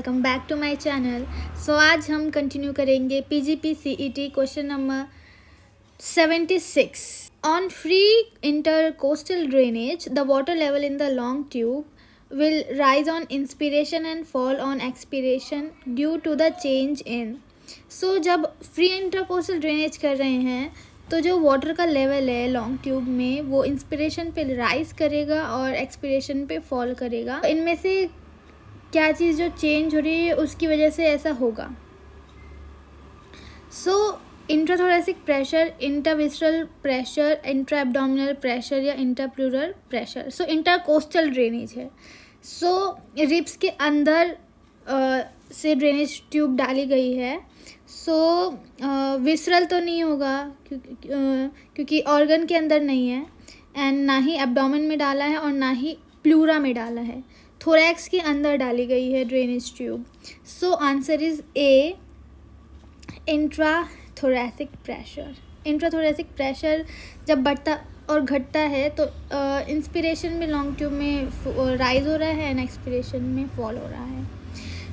Welcome back to my channel. So आज हम continue करेंगे PGP CET question number 76। On free intercostal drainage the water level in the long tube will rise on inspiration and fall on expiration due to the change in. So जब free intercostal drainage कर रहे हैं तो जो water का level है long tube में वो इंस्पिरेशन पे राइज करेगा और एक्सपिरेशन पे फॉल करेगा। इनमें से क्या चीज़ जो चेंज हो रही है उसकी वजह से ऐसा होगा। So intrathoracic pressure, intervisceral pressure, intra abdominal pressure या interpleural pressure. So intercostal drainage है। सो रिब्स के अंदर से ड्रेनेज ट्यूब डाली गई है। सो विसरल तो नहीं होगा क्योंकि ऑर्गन के अंदर नहीं है, एंड ना ही एब्डोमेन में डाला है और ना ही प्लूरा में डाला है। थोरैक्स के अंदर डाली गई है drainage tube. So answer is A, intrathoracic pressure. Intrathoracic pressure जब बढ़ता और घटता है तो इंस्पिरेशन में लॉन्ग ट्यूब में राइज हो रहा है एंड एक्सपिरेशन में फॉल हो रहा है।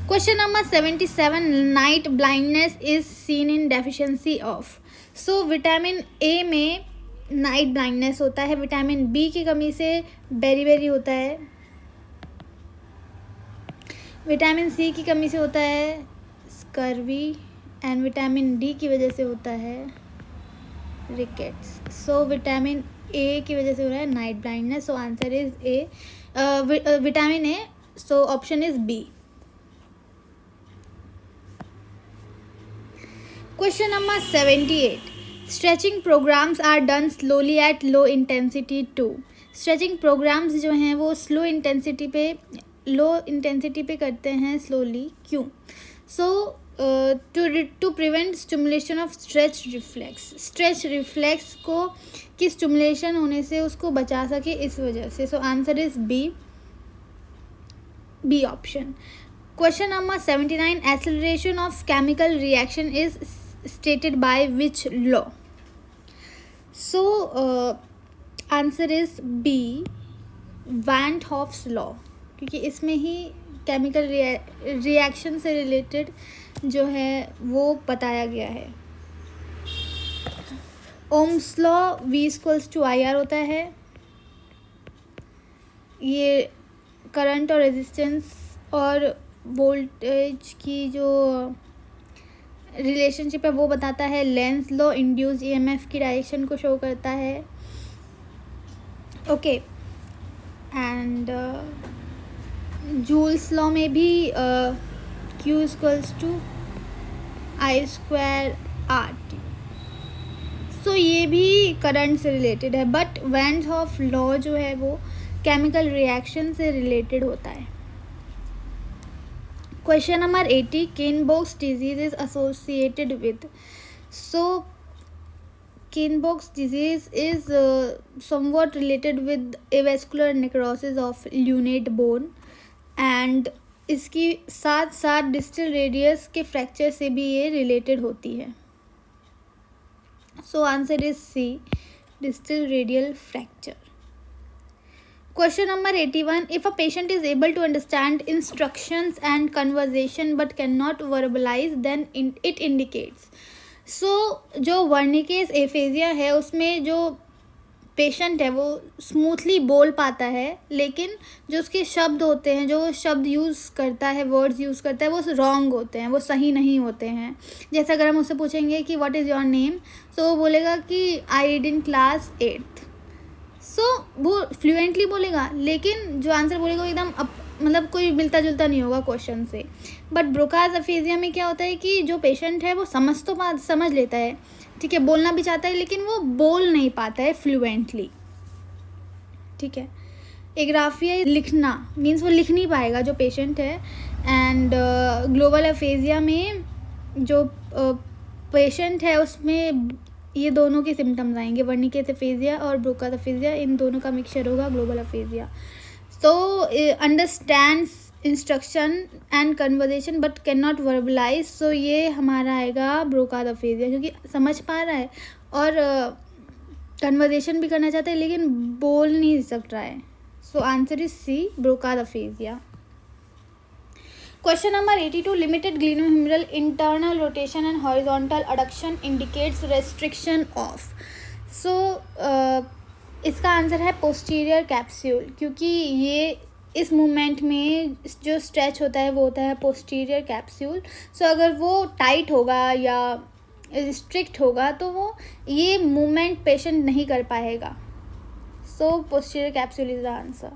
Question number 77, night blindness is seen in deficiency of. So vitamin A में नाइट ब्लाइंडनेस होता है, विटामिन बी की कमी से बेरी होता है, विटामिन सी की कमी से होता है स्कर्वी, एंड विटामिन डी की वजह से होता है रिकेट्स। सो विटामिन ए की वजह से हो रहा है night blindness. So answer is A, vitamin A. So option is B. Question number 78, stretching programmes are done slowly at low intensity too. Stretching programmes जो हैं वो लो इंटेंसिटी पे करते हैं स्लोली, क्यों? So to prevent stimulation of stretch reflex को कि stimulation होने से उसको बचा सके, इस वजह से। So answer is B option. Question number 79, acceleration of chemical reaction is stated by which law? So answer is B, van Hoff's law, क्योंकि इसमें ही केमिकल रिएक्शन से रिलेटेड जो है वो बताया गया है। ओम्स लॉ V=IR होता है। ये करंट और रेजिस्टेंस और वोल्टेज की जो रिलेशनशिप है वो बताता है। लेंस लॉ इंड्यूस EMF की डायरेक्शन को शो करता है। ओके, एंड जूल्स लॉ में भी Q=I²RT। सो ये भी करंट से रिलेटेड है, बट वैन हॉफ लॉ जो है वो केमिकल रिएक्शन से रिलेटेड होता है। Question number 80, Kienbock's disease is associated with। So Kienbock's disease is somewhat related with avascular necrosis of lunate bone, and इसकी साथ साथ डिस्टल रेडियस के फ्रैक्चर से भी ये रिलेटेड होती है। So answer is C, distal radial fracture. Question number 81, if a patient is able to understand instructions and conversation but cannot verbalize, then it indicates। So जो वर्निकेस एफेजिया है उसमें जो पेशेंट है वो स्मूथली बोल पाता है, लेकिन जो उसके शब्द होते हैं, जो शब्द यूज़ करता है, वर्ड्स यूज़ करता है, वो रॉन्ग होते हैं, वो सही नहीं होते हैं। जैसे अगर हम उससे पूछेंगे कि व्हाट इज़ योर नेम, तो वो बोलेगा कि I read in class 8th। सो वो फ्लुएंटली बोलेगा, लेकिन जो आंसर बोलेगा वो एकदम मतलब कोई मिलता जुलता नहीं होगा क्वेश्चन से। बट ब्रोकाज एफेजिया में क्या होता है कि जो पेशेंट है वो समझ लेता है, ठीक है, बोलना भी चाहता है, लेकिन वो बोल नहीं पाता है फ्लुएंटली, ठीक है। एग्राफिया लिखना मीन्स वो लिख नहीं पाएगा जो पेशेंट है। एंड ग्लोबल एफेजिया में जो पेशेंट है उसमें ये दोनों के सिम्टम्स आएंगे, वर्निकेस एफेजिया और ब्रोकाज एफेजिया, इन दोनों का मिक्सचर होगा global aphasia. So understands instruction and conversation but can not verbalise. So ये हमारा आएगा ब्रोकाज एफेजिया, क्योंकि समझ पा रहा है और कन्वर्जेशन भी करना चाहता है लेकिन बोल नहीं सकता है। So answer is C, Broca's aphasia. Question number 82. Limited glenohumeral internal rotation and horizontal adduction indicates restriction of. So इसका आंसर है posterior capsule, क्योंकि ये इस मूवमेंट में जो स्ट्रेच होता है वो होता है posterior capsule. So अगर वो टाइट होगा या रिस्ट्रिक्ट होगा तो वो ये मूवमेंट पेशेंट नहीं कर पाएगा. So posterior capsule is the answer.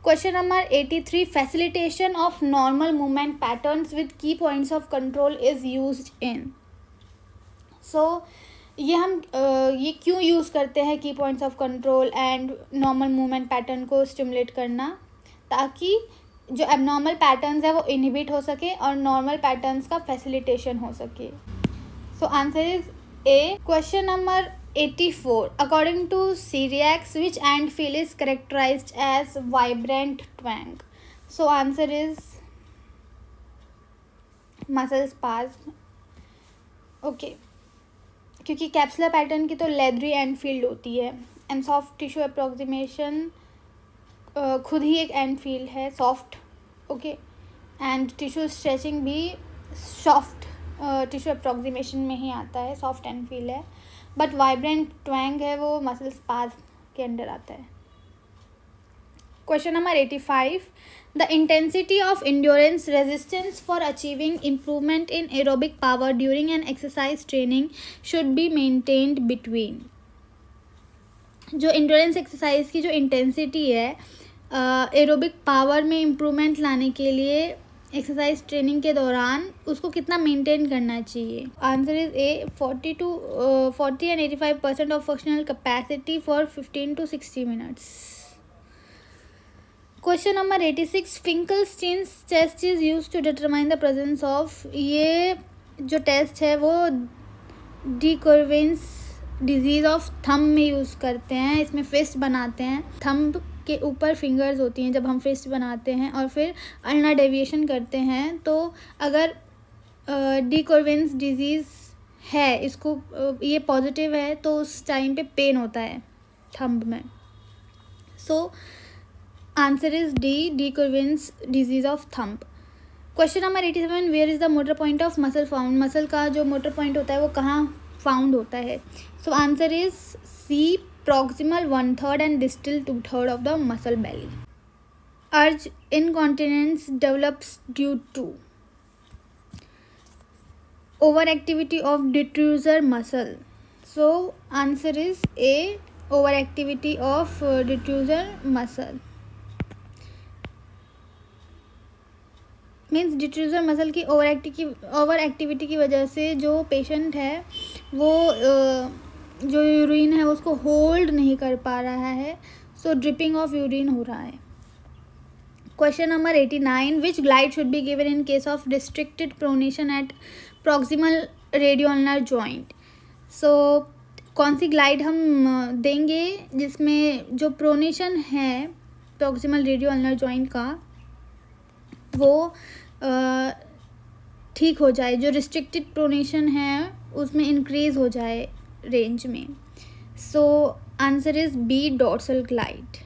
Question number 83. Facilitation of normal movement patterns with key points of control is used in. So ये क्यों यूज़ करते हैं की points of control and normal movement pattern को stimulate करना, ताकि जो abnormal patterns है वो इनहिबिट हो सके और नॉर्मल पैटर्न्स का फैसिलिटेशन हो सके. सो answer is A. Question number 84. According to Cyriax, which ant field is characterized as vibrant twang? So answer is muscle spasm. Okay. क्योंकि कैप्सुलर पैटर्न की तो लेदरी एंड फील्ड होती है एंड सॉफ्ट टिश्यू अप्रोक्सीमेशन खुद ही एक and field है soft. Okay. And tissue stretching भी soft tissue approximation में ही आता है, सॉफ्ट एंड फील्ड है. बट वाइब्रेंट ट्वैंग है वो मसल स्पाज्म के अंडर आता है. Question number 85. The intensity of endurance resistance for achieving improvement in aerobic power during an exercise training should be maintained between. जो इंड्योरेंस एक्सरसाइज की जो intensity है एरोबिक पावर में इम्प्रूवमेंट लाने के लिए एक्सरसाइज ट्रेनिंग के दौरान उसको कितना मेंटेन करना चाहिए. Answer is A. 40 and 85% of functional capacity for 15 to 60 minutes. Question number 86. Finkelstein's test is use to determine the presence of. ये जो टेस्ट है वो de Quervain's disease of thumb में यूज़ करते हैं. इसमें फिस्ट बनाते हैं, थंब के ऊपर फिंगर्स होती हैं जब हम फिस्ट बनाते हैं और फिर अल्ना डेविएशन करते हैं. तो अगर डी कुर्वेन्स डिजीज़ है, इसको ये पॉजिटिव है तो उस टाइम पे पेन होता है थंब में. So answer is de Quervain's disease of thumb. Question number 87. Where is the motor point of muscle found. Muscle का जो मोटर पॉइंट होता है वो कहाँ फाउंड होता है. So answer is C. proximal 1/3 and distal 2/3 of the muscle belly. Urge incontinence develops due to overactivity of detrusor muscle. So answer is A. Overactivity of detrusor muscle. Means detrusor muscle की over activity की वजह से जो patient है वो जो urine है उसको होल्ड नहीं कर पा रहा है. सो ड्रिपिंग ऑफ यूरिन हो रहा है. Question number 89. Which glide should be given in case of restricted pronation at proximal radioulnar joint. So कौन सी ग्लाइड हम देंगे जिसमें जो प्रोनेशन है प्रॉक्सिमल रेडियोल्नर जॉइंट का वो ठीक हो जाए, जो रिस्ट्रिक्टेड प्रोनेशन है उसमें इंक्रीज हो जाए रेंज में. So answer is B. Dorsal glide.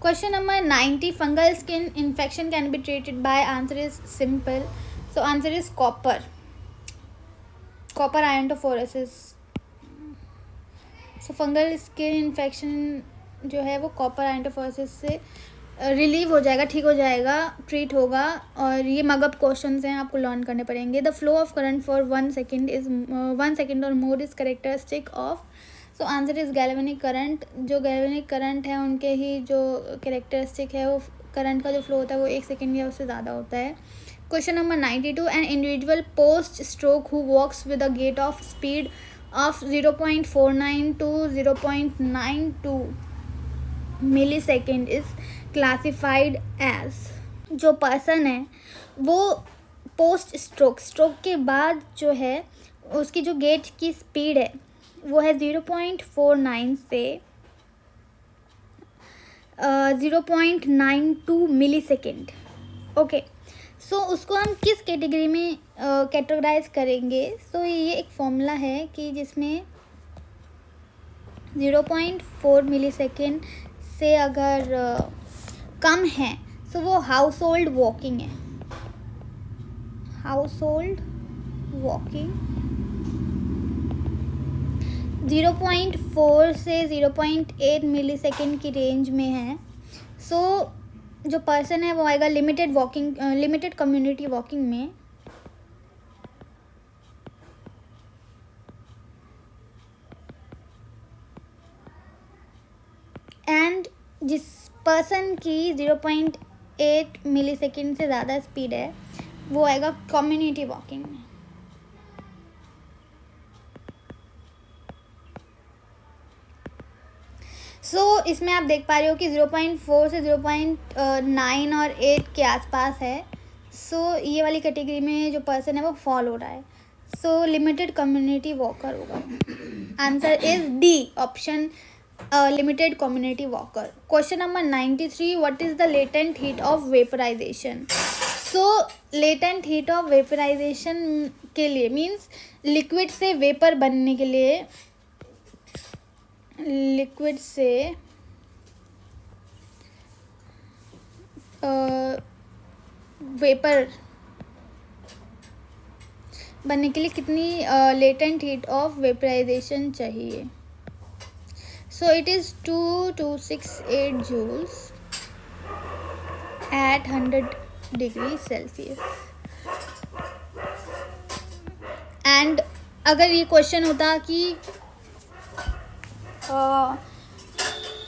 Question number 90. Fungal skin infection can be treated by. Answer is simple. So answer is copper iontophoresis. So fungal skin infection जो है वो copper आयोनटोफोरेसिस से relieve हो जाएगा, ठीक हो जाएगा, ट्रीट होगा. और ये मगअप क्वेश्चंस हैं, आपको लर्न करने पड़ेंगे. The flow of current for 1 second और more is characteristic of. So answer is galvanic current. जो गैल्वेनिक करंट है उनके ही जो कैरेक्टरिस्टिक है वो करंट का जो फ्लो होता है वो 1 सेकेंड या उससे ज़्यादा होता है. Question number 92. An individual post stroke who walks with a gait of speed of 0.49 to 0.92 millisecond is classified as. जो पर्सन है वो पोस्ट स्ट्रोक के बाद जो है उसकी जो गेट की स्पीड है वो है 0.49 से 0.92 मिलीसेकेंड. ओके. सो उसको हम किस कैटेगरी में कैटेगराइज करेंगे. सो ये एक फॉर्मूला है कि जिसमें 0.4 मिलीसेकेंड से अगर कम है सो वो हाउस होल्ड वॉकिंग है, हाउस होल्ड वॉकिंग 0.4 से 0.8 मिली सेकेंड की रेंज में है. सो जो पर्सन है वो आएगा लिमिटेड कम्युनिटी वॉकिंग में. एंड जिस पर्सन की 0.8 मिली सेकेंड से ज़्यादा स्पीड है वो आएगा कम्युनिटी वॉकिंग में. सो इसमें आप देख पा रहे हो कि 0.4 से 0.9 और 8 के आसपास है. सो ये वाली कैटेगरी में जो पर्सन है वो फॉल हो रहा है. सो लिमिटेड कम्युनिटी वॉकर होगा. Answer is D option, limited community walker. Question number 93, what is the latent heat of vaporisation. So latent heat of vaporisation के लिए मीन्स लिक्विड से वेपर बनने के लिए, लिक्विड से वेपर बनने के लिए कितनी लेटेंट हीट ऑफ वेपराइजेशन चाहिए. So it is 2268 joules at 100 degree Celsius. And अगर ये क्वेश्चन होता कि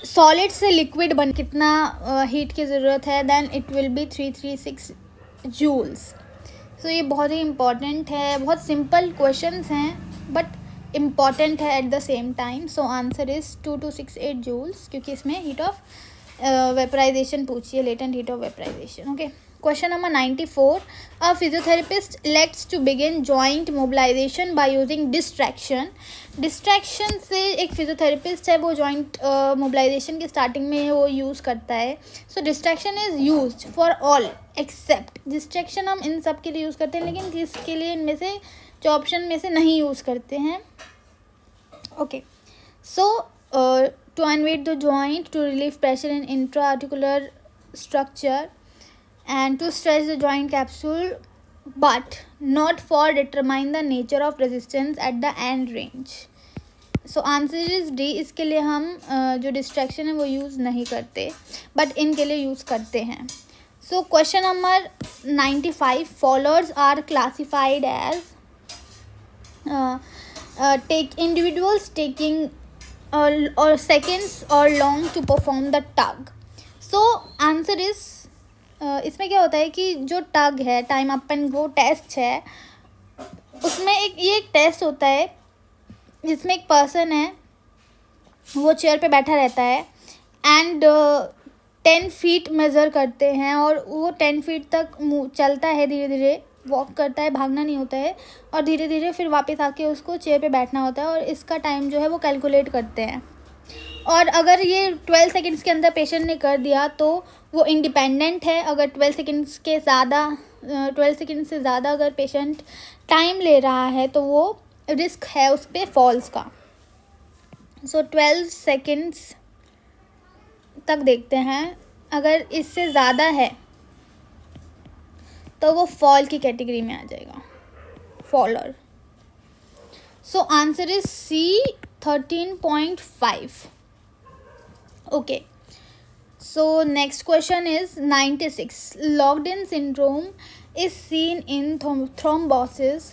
सॉलिड से लिक्विड बन कितना हीट की ज़रूरत है, then it will be 336 joules. So ये बहुत ही इम्पॉर्टेंट है. बहुत सिंपल क्वेश्चंस हैं बट इम्पॉर्टेंट है at the same time. So answer is 2268 joules, क्योंकि इसमें हीट ऑफ वेपराइजेशन पूछी है, latent heat of vaporisation. Okay. Question number 94, a physiotherapist lets to begin joint mobilisation by using distraction. Distraction से एक physiotherapist है वो joint mobilisation की starting में वो यूज़ करता है. So distraction is used for all except. Distraction हम इन सब के लिए यूज़ करते हैं, लेकिन किसके लिए इनमें से जो ऑप्शन में से नहीं यूज़ करते हैं. Okay. So to unweight the joint, to relieve pressure in intra-articular structure, and to stretch the joint capsule, but not for determine the nature of resistance at the end range. So answer is D. इसके लिए हम जो distraction है वो use नहीं करते, but इनके लिए यूज़ करते हैं. So question number 95, followers are classified as take individuals taking or seconds or long to perform the tug. So answer is इसमें क्या होता है कि जो टग है, time up and go test है, उसमें एक टेस्ट होता है जिसमें एक पर्सन है वो चेयर पे बैठा रहता है एंड 10 फीट मेज़र करते हैं और वो 10 फीट तक चलता है, धीरे धीरे वॉक करता है, भागना नहीं होता है, और धीरे धीरे फिर वापस आके उसको चेयर पे बैठना होता है, और इसका टाइम जो है वो कैलकुलेट करते हैं. और अगर ये 12 सेकंड्स के अंदर पेशेंट ने कर दिया तो वो इंडिपेंडेंट है. अगर 12 सेकंड से ज़्यादा अगर पेशेंट टाइम ले रहा है तो वो रिस्क है उस पर फॉल्स का. सो 12 सेकंड्स तक देखते हैं. अगर इससे ज़्यादा है तो वो फॉल की कैटेगरी में आ जाएगा, faller. So answer is C 13.5. Okay, so next question is 96. Locked-in syndrome is seen in thrombosis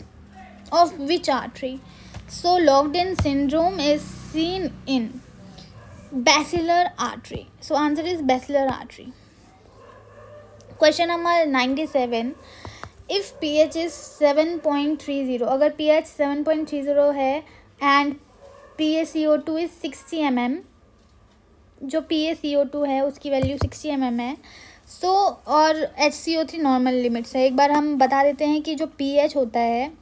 of which artery? So locked-in syndrome is seen in basilar artery. So answer is basilar artery. Question number 97. If pH is 7.30, अगर pH 7.30 है and PaCO2 is 60 mm, जो PaCO2 है उसकी value 60 mm है. सो और HCO3 normal limits है. एक बार हम बता देते हैं कि जो pH होता है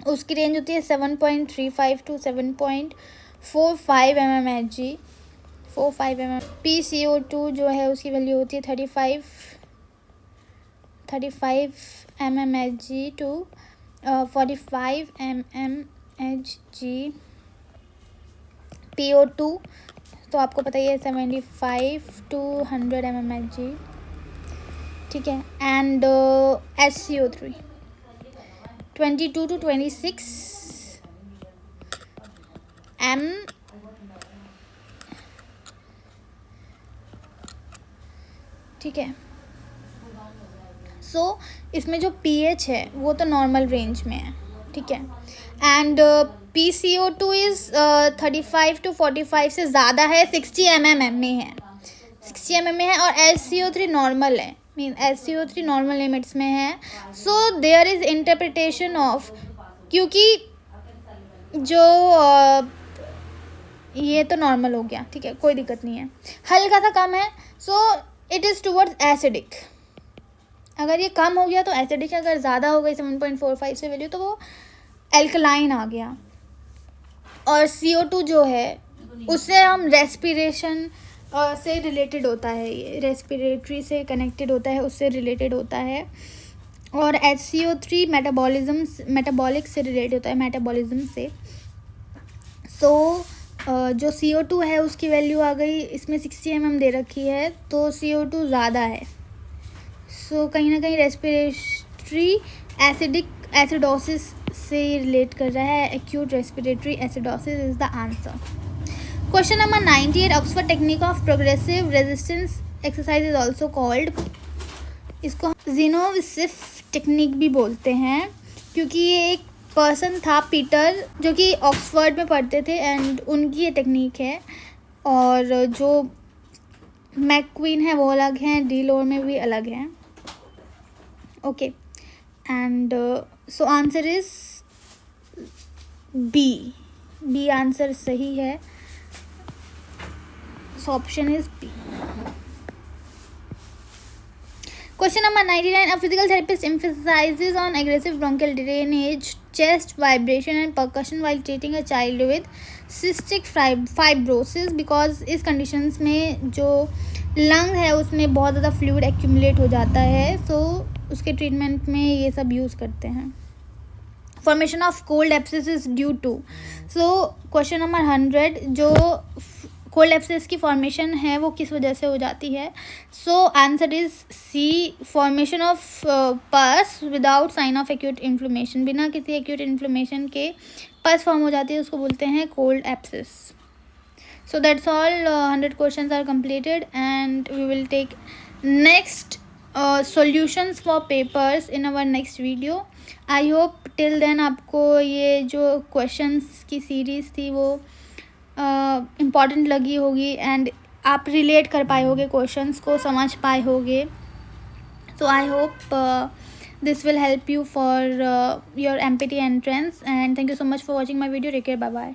उसकी रेंज होती है 7.35 टू 7.45 mmHg. 45 mm. PaCO2 जो है उसकी वैल्यू होती है 35 mmHg टू 45 mmHg. PO2 तो आपको पता ही है 75 to 100 mmHg. ठीक है. And HCO3 22 to 26 m. ठीक है. सो इसमें जो pH है वो तो नॉर्मल रेंज में है. ठीक है. एंड PCO2 इज़ 35 to 45 से ज़्यादा है, 60 mm में है, 60 mm में है. और HCO3 नॉर्मल है, मीन HCO3 नॉर्मल लिमिट्स में है. So there is interpretation of, क्योंकि जो ये तो नॉर्मल हो गया. ठीक है, कोई दिक्कत नहीं है, हल्का सा कम है. So it is towards acidic. अगर ये कम हो गया तो एसिडिक है, अगर ज़्यादा हो गई 7.45 से वैल्यू तो वो एल्कलाइन आ गया. और CO2 जो है उससे हम रेस्पिरेशन से रिलेटेड होता है, ये रेस्पिरेटरी से कनेक्टेड होता है, उससे रिलेटेड होता है. और HCO3 मेटाबॉलिक से रिलेटेड होता है, मेटाबॉलिज्म से. सो जो CO2 है उसकी वैल्यू आ गई, इसमें 60 mm दे रखी है, तो CO2 ज़्यादा है. सो कहीं ना कहीं रेस्पिरेटरी एसिडोसिस से रिलेट कर रहा है. Acute respiratory acidosis is the answer. Question number 98. Oxford technique of progressive resistance exercise is also called. इसको ज़िनोविसिफ टेक्निक भी बोलते हैं, क्योंकि ये एक पर्सन था पीटर, जो कि ऑक्सफोर्ड में पढ़ते थे, एंड उनकी ये टेक्निक है. और जो मैक्वीन है वो अलग हैं, डी लोर में भी अलग हैं. Okay. And so answer is B answer सही है. So option is B. Question number 99. A physical therapist emphasizes on aggressive bronchial drainage, chest vibration and percussion while treating a child with cystic fibrosis, because इस conditions में जो lung है उसमें बहुत ज़्यादा fluid accumulate हो जाता है. So उसके treatment में ये सब use करते हैं. Formation of cold abscess is due to. So question number 100. जो कोल्ड एब्सेस की फॉर्मेशन है वो किस वजह से हो जाती है? So answer is C. Formation of pus without sign of acute inflammation. बिना किसी एक्यूट इन्फ्लेमेशन के पस फॉर्म हो जाती है, उसको बोलते हैं cold abscess. So that's all. 100 questions are completed and we will take next solutions for papers in our next video. I hope till then आपको ये जो questions की सीरीज़ थी वो इम्पॉर्टेंट लगी होगी, एंड आप रिलेट कर पाए होगे, क्वेश्चंस को समझ पाए होगे. So I hope this will help you for your MPT entrance, and thank you so much for watching my video. Take care, bye bye.